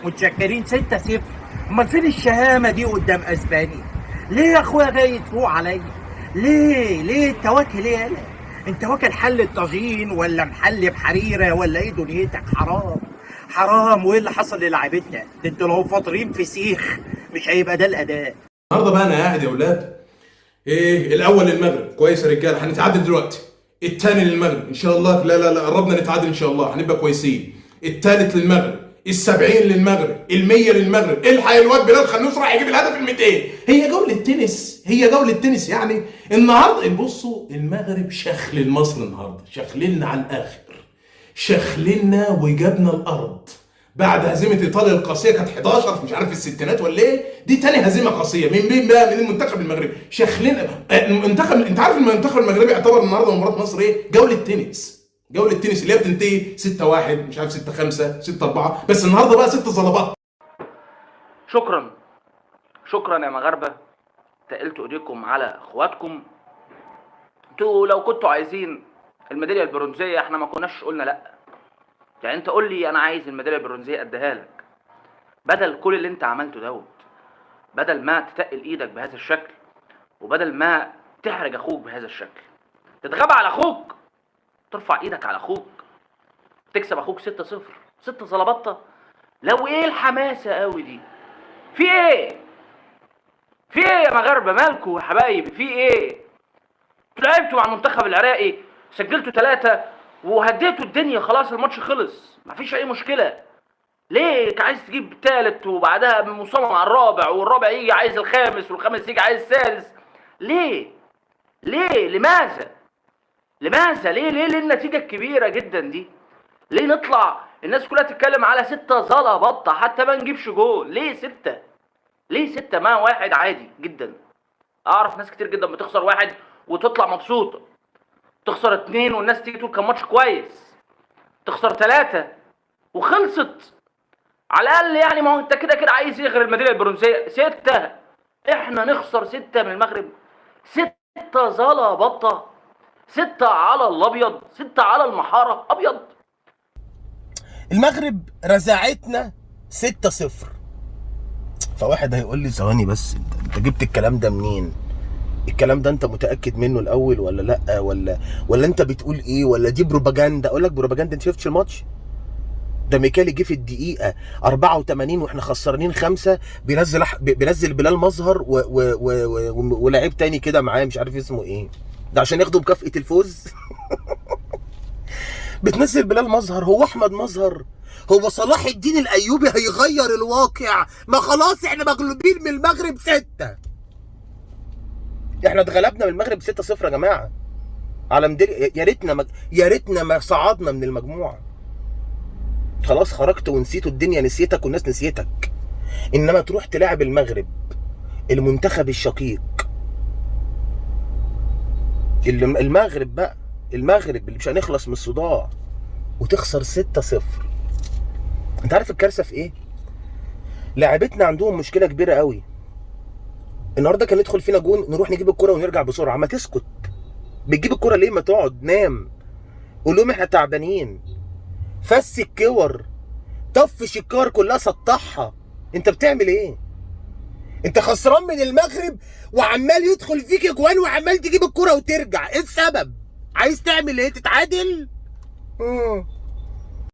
متشكرين 6-0. امال فين الشهامه دي قدام اسبانيا؟ ليه يا اخويا جاي تفوق عليا؟ ليه انت واكل ايه؟ يالا انت واكل حل طاجين ولا محل بحريره ولا ايه دنيتك؟ حرام. وايه اللي حصل للاعيبتنا؟ ده انتوا لو فاطرين في سيخ مش هيبقى ده الاداء. النهارده بقى انا قاعد يا اولاد. ايه الاول للمغرب كويس يا رجاله، هنتعادل دلوقتي. الثاني للمغرب ان شاء الله، لا قربنا نتعادل ان شاء الله، هنبقى كويسين. الثالث للمغرب، ال70 للمغرب، ال100 للمغرب. الحق الواد بلال خنوس راح يجيب الهدف ال200. هي جوله تنس يعني. النهارده بصوا المغرب شخل مصر النهارده، شخلنا على الاخر، شخلنا وجابنا الارض. بعد هزيمه ايطاليا القاسيه كانت 11 مش عارف في الستينات ولا ايه، دي تاني هزيمه قاسيه من بين بقى من المنتخب المغربي. شخلنا المنتخب. انت عارف المنتخب المغربي يعتبر النهارده مباراه مصر ايه؟ جوله تنس اللي هي بتنتهي 6-1 مش عارف 6-5 6-4، بس النهارده بقى 6 ظلبات. شكرا يا مغاربه، تقلتوا ايديكم على اخواتكم. انتوا لو كنتوا عايزين الميداليه البرونزيه احنا ما كناش قلنا لا. يعني انت قول لي انا عايز الميداليه البرونزيه اديها لك، بدل كل اللي انت عملته دوت، بدل ما تتقل ايدك بهذا الشكل، وبدل ما تحرج اخوك بهذا الشكل، تتغاب على اخوك، ترفع ايدك على اخوك، تكسب اخوك 6-0 6 زلبطه. لو ايه الحماسه قوي دي؟ في ايه يا مغاربه؟ مالكوا يا حبايبي؟ في ايه؟ لعبتوا مع المنتخب العراقي، سجلتوا 3 وهديتوا الدنيا، خلاص الماتش خلص، مفيش اي مشكله. ليه عايز تجيب الثالث وبعدها مصمم على الرابع، والرابع يجي عايز الخامس، والخامس يجي عايز السادس؟ ليه؟ لماذا؟ ليه النتيجه الكبيره جدا دي؟ ليه نطلع الناس كلها تتكلم على 6 زلبطه حتى ما نجيبش جول؟ ليه 6؟ ليه 6؟ ما 1 عادي جدا. اعرف ناس كتير جدا بتخسر 1 وتطلع مبسوطه، تخسر 2 والناس تيجي تقول كان ماتش كويس، تخسر 3 وخلصت. على الاقل يعني ما هو انت كده عايز ايه غير الميداليه البرونزيه؟ 6. احنا نخسر 6 من المغرب؟ 6 زلبطه، 6 على الابيض، 6 على المحاره ابيض. المغرب رزعتنا 6-0. فواحد هيقول لي ثواني بس، انت جبت الكلام ده منين؟ الكلام ده انت متاكد منه الاول ولا لا؟ ولا انت بتقول ايه؟ ولا دي بروباجندا؟ اقول لك بروباجندا. انت شفتش الماتش ده؟ ميكالي جه في الدقيقه 84 واحنا خسرانين 5، بينزل بلال مظهر ولاعيب تاني كده معاه مش عارف اسمه ايه ده عشان ياخدوا مكافاه الفوز. بتنزل بلال مظهر. هو احمد مظهر؟ هو صلاح الدين الايوبي هيغير الواقع؟ ما خلاص احنا مغلوبين من المغرب 6. احنا اتغلبنا من المغرب 6-0 يا جماعه على مدير. يا ريتنا ما صعدنا من المجموعه. خلاص خرجت ونسيتوا الدنيا، نسيتك والناس نسيتك. انما تروح تلاعب المغرب، المنتخب الشقيق، المغرب بقى، المغرب اللي مش هنخلص من الصداع، وتخسر 6-0. انت عارف الكارثه في ايه؟ لاعبتنا عندهم مشكله كبيره قوي. النهارده كان يدخل فينا جون نروح نجيب الكره ونرجع بسرعه. ما تسكت، بتجيب الكره ليه؟ ما تقعد نام، قول لهم احنا تعبانين. فس الكور، طفش الكور كلها، سطحها. انت بتعمل ايه؟ انت خسران من المغرب وعمال يدخل فيك اجوان وعمال تجيب الكره وترجع. ايه السبب؟ عايز تعمل ايه؟ تتعادل؟